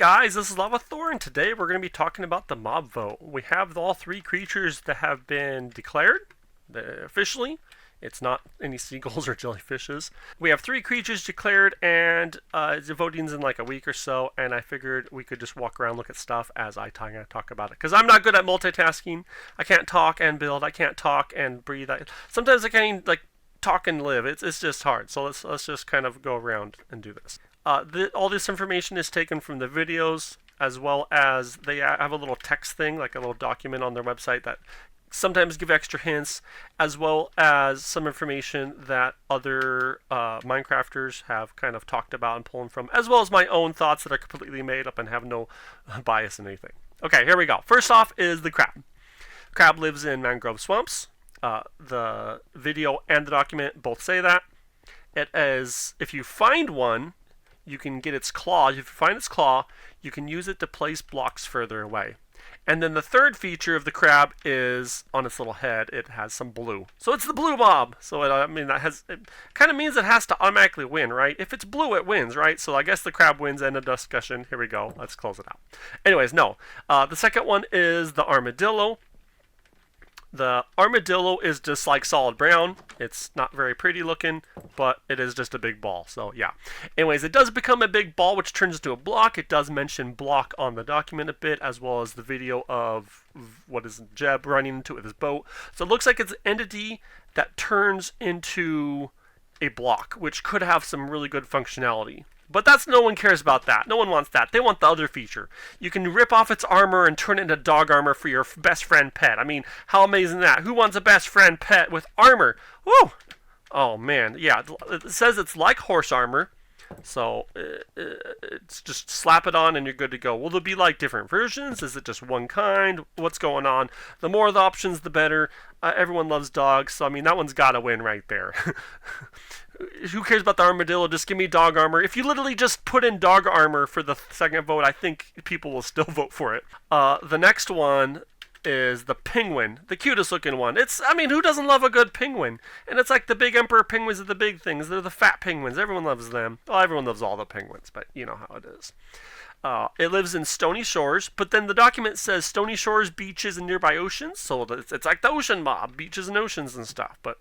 guys, this is Lavathor, and today we're going to be talking about the mob vote. We have all three creatures that have been declared officially. It's not any seagulls or jellyfishes. We have three creatures declared, and the voting's in like a week or so, and I figured we could just walk around, look at stuff as I talk about it. Because I'm not good at multitasking. I can't talk and build. I can't talk and breathe. Sometimes I can't even, like, talk and live. It's just hard. So let's just kind of go around and do this. All this information is taken from the videos, as well as they have a little text thing, like a little document on their website that sometimes give extra hints, as well as some information that other Minecrafters have kind of talked about and pulled from, as well as my own thoughts that are completely made up and have no bias in anything. Okay, here we go. First off is the crab. Crab lives in mangrove swamps. The video and the document both say that. It is, if you find one, you can get its claw. If you find its claw, you can use it to place blocks further away. And then the third feature of the crab is on its little head, it has some blue. So it's the blue mob. So it kind of means it has to automatically win, right? If it's blue, it wins, right? So I guess the crab wins. End of discussion. Here we go. Let's close it out. Anyways, no. The second one is the armadillo. The armadillo is just like solid brown. It's not very pretty looking, but it is just a big ball. So yeah. Anyways, it does become a big ball, which turns into a block. It does mention block on the document a bit, as well as the video of what is Jeb running into it with his boat. So it looks like it's an entity that turns into a block, which could have some really good functionality. But no one cares about that. No one wants that. They want the other feature. You can rip off its armor and turn it into dog armor for your best friend pet. I mean, how amazing is that? Who wants a best friend pet with armor? Woo! Oh, man. Yeah, it says it's like horse armor. So it's just slap it on and you're good to go. Will there be like different versions? Is it just one kind? What's going on? The more of the options, the better. Everyone loves dogs, so I mean, that one's got to win right there. Who cares about the armadillo? Just give me dog armor. If you literally just put in dog armor for the second vote, I think people will still vote for it. The next one is the penguin, the cutest looking one. I mean, who doesn't love a good penguin? And it's like the big emperor penguins are the big things. They're the fat penguins. Everyone loves them. Well, everyone loves all the penguins, but you know how it is. It lives in stony shores, but then the document says stony shores, beaches, and nearby oceans. So it's like the ocean mob, beaches and oceans and stuff. But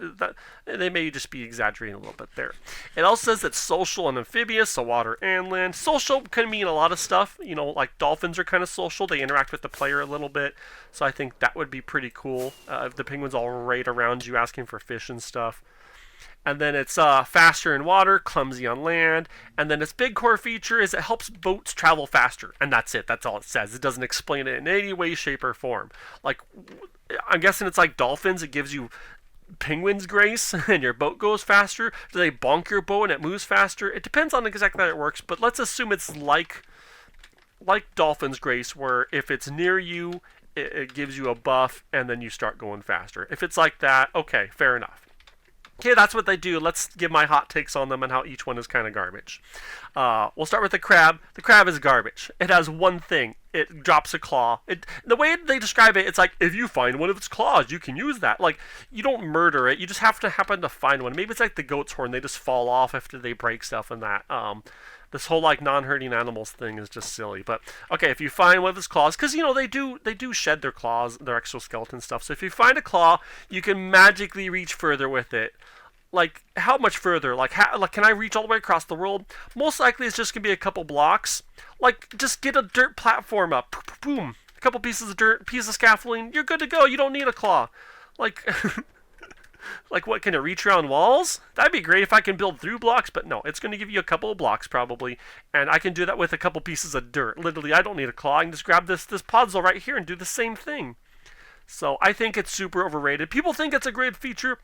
they may just be exaggerating a little bit there. It also says it's social and amphibious, so water and land. Social can mean a lot of stuff. You know, like dolphins are kind of social. They interact with the player a little bit. So I think that would be pretty cool if the penguins all right around you asking for fish and stuff. And then it's faster in water, clumsy on land. And then its big core feature is it helps boats travel faster. And that's it. That's all it says. It doesn't explain it in any way, shape, or form. Like, I'm guessing it's like dolphins. It gives you penguins grace and your boat goes faster. Do they bonk your boat and it moves faster? It depends on exactly how it works. But let's assume it's like dolphins grace, where if it's near you, it gives you a buff and then you start going faster. If it's like that, okay, fair enough. Okay, that's what they do. Let's give my hot takes on them and how each one is kind of garbage. We'll start with the crab. The crab is garbage. It has one thing. It drops a claw. The way they describe it, it's like, if you find one of its claws, you can use that. Like, you don't murder it. You just have to happen to find one. Maybe it's like the goat's horn. They just fall off after they break stuff and that. This whole like non-hurting animals thing is just silly. But okay, if you find one of its claws, because you know they do shed their claws, their exoskeleton stuff. So if you find a claw, you can magically reach further with it. Like, how much further? Like, can I reach all the way across the world? Most likely it's just gonna be a couple blocks. Like, just get a dirt platform up, boom, a couple pieces of dirt, piece of scaffolding, you're good to go. You don't need a claw. Like. Like, what, can it reach around walls? That'd be great if I can build through blocks, but no, it's going to give you a couple of blocks probably, and I can do that with a couple pieces of dirt. Literally, I don't need a claw. I can just grab this podzol right here and do the same thing. So I think it's super overrated. People think it's a great feature,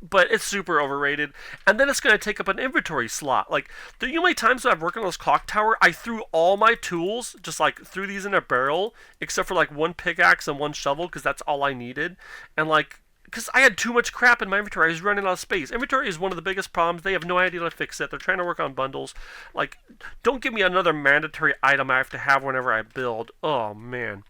but it's super overrated. And then it's going to take up an inventory slot. Like, the only times that I've worked on this clock tower, I threw all my tools, just like threw these in a barrel, except for like one pickaxe and one shovel, because that's all I needed. And like, because I had too much crap in my inventory. I was running out of space. Inventory is one of the biggest problems. They have no idea how to fix it. They're trying to work on bundles. Like, don't give me another mandatory item I have to have whenever I build. Oh, man.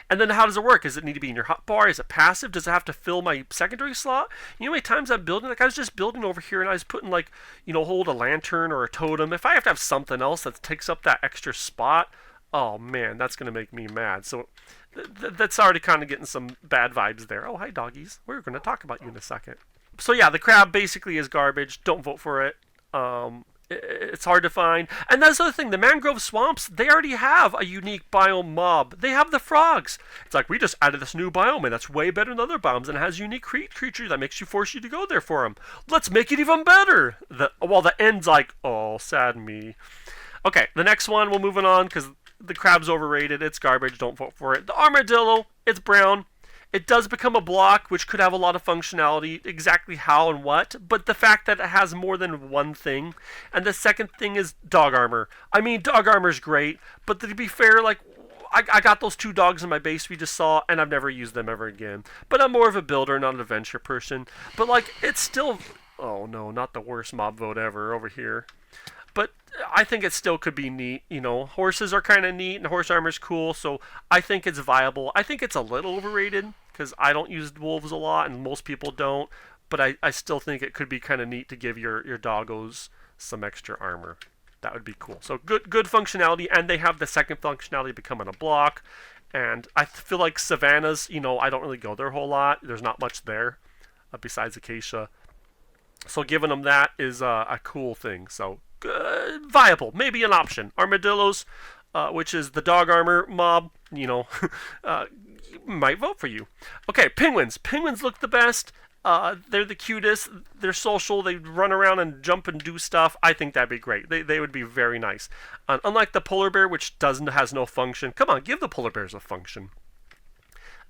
And then how does it work? Does it need to be in your hotbar? Is it passive? Does it have to fill my secondary slot? You know how many times I'm building? Like I was just building over here and I was putting like, hold a lantern or a totem. If I have to have something else that takes up that extra spot, oh man, that's going to make me mad. So that's already kind of getting some bad vibes there. Oh, hi doggies. We're going to talk about you in a second. So yeah, the crab basically is garbage. Don't vote for it. It's hard to find. And that's the other thing. The mangrove swamps, they already have a unique biome mob. They have the frogs. It's like, we just added this new biome, and that's way better than other biomes, and it has unique creatures that makes you force you to go there for them. Let's make it even better. The end's like, oh, sad me. Okay, the next one, we're moving on, because the crab's overrated. It's garbage. Don't vote for it. The armadillo, it's brown. It does become a block, which could have a lot of functionality, exactly how and what, but the fact that it has more than one thing. And the second thing is dog armor. I mean, dog armor's great, but to be fair, like, I got those 2 dogs in my base we just saw, and I've never used them ever again. But I'm more of a builder, not an adventure person. But, like, it's still... Oh, no, not the worst mob vote ever over here. But I think it still could be neat. Horses are kind of neat, and horse armor's cool, so I think it's viable. I think it's a little overrated, because I don't use wolves a lot, and most people don't, but I still think it could be kind of neat to give your doggos some extra armor. That would be cool. So good functionality, and they have the second functionality becoming a block, and I feel like savannas, I don't really go there a whole lot. There's not much there besides acacia. So giving them that is a cool thing. So viable, maybe an option. Armadillos, which is the dog armor mob, might vote for you. Okay, penguins. Penguins look the best. They're the cutest. They're social. They run around and jump and do stuff. I think that'd be great. They would be very nice. Unlike the polar bear, which has no function. Come on, give the polar bears a function.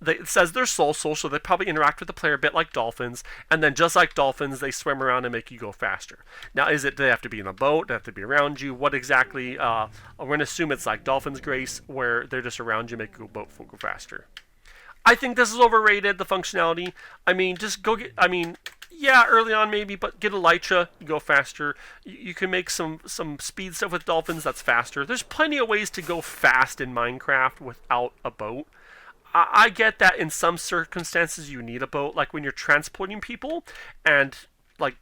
It says they're social, so they probably interact with the player a bit like dolphins, and then just like dolphins, they swim around and make you go faster. Now, do they have to be in a boat? Do they have to be around you? What exactly? We're going to assume it's like Dolphin's Grace, where they're just around you, make your boat go faster. I think this is overrated, the functionality. I mean, just go get... yeah, early on maybe, but get Elytra, you go faster. You can make some speed stuff with dolphins that's faster. There's plenty of ways to go fast in Minecraft without a boat. I get that in some circumstances you need a boat, like when you're transporting people and like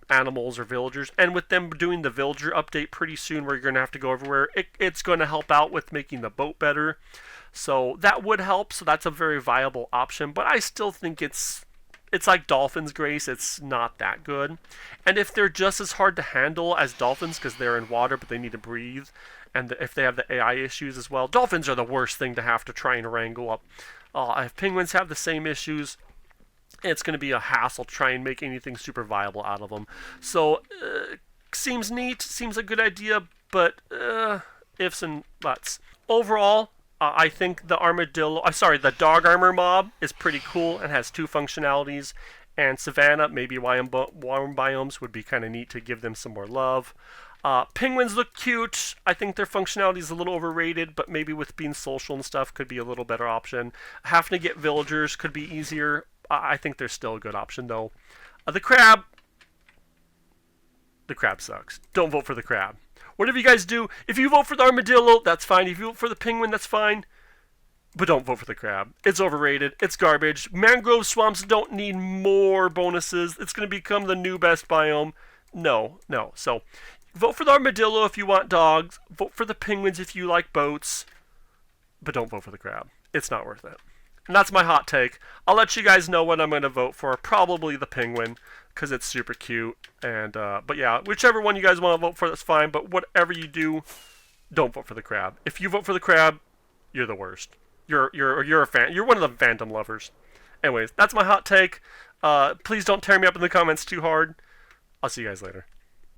animals or villagers, and with them doing the villager update pretty soon where you're going to have to go everywhere, it's going to help out with making the boat better. So that would help, so that's a very viable option, but I still think it's like Dolphin's Grace. It's not that good. And if they're just as hard to handle as dolphins because they're in water but they need to breathe, and if they have the AI issues as well, dolphins are the worst thing to have to try and wrangle up. If penguins have the same issues, it's going to be a hassle to try and make anything super viable out of them. So, seems neat, seems a good idea, but ifs and buts. Overall, I think the dog armor mob is pretty cool and has 2 functionalities. And Savannah, maybe warm biomes would be kind of neat to give them some more love. Penguins look cute. I think their functionality is a little overrated, but maybe with being social and stuff could be a little better option. Having to get villagers could be easier. I think they're still a good option, though. The crab sucks. Don't vote for the crab. Whatever you guys do, if you vote for the armadillo, that's fine. If you vote for the penguin, that's fine. But don't vote for the crab. It's overrated. It's garbage. Mangrove swamps don't need more bonuses. It's going to become the new best biome. No. So, vote for the armadillo if you want dogs. Vote for the penguins if you like boats. But don't vote for the crab. It's not worth it. And that's my hot take. I'll let you guys know what I'm going to vote for. Probably the penguin, because it's super cute. And but yeah, whichever one you guys want to vote for, that's fine. But whatever you do, don't vote for the crab. If you vote for the crab, you're the worst. You're a fan. You're one of the phantom lovers. Anyways, that's my hot take. Please don't tear me up in the comments too hard. I'll see you guys later.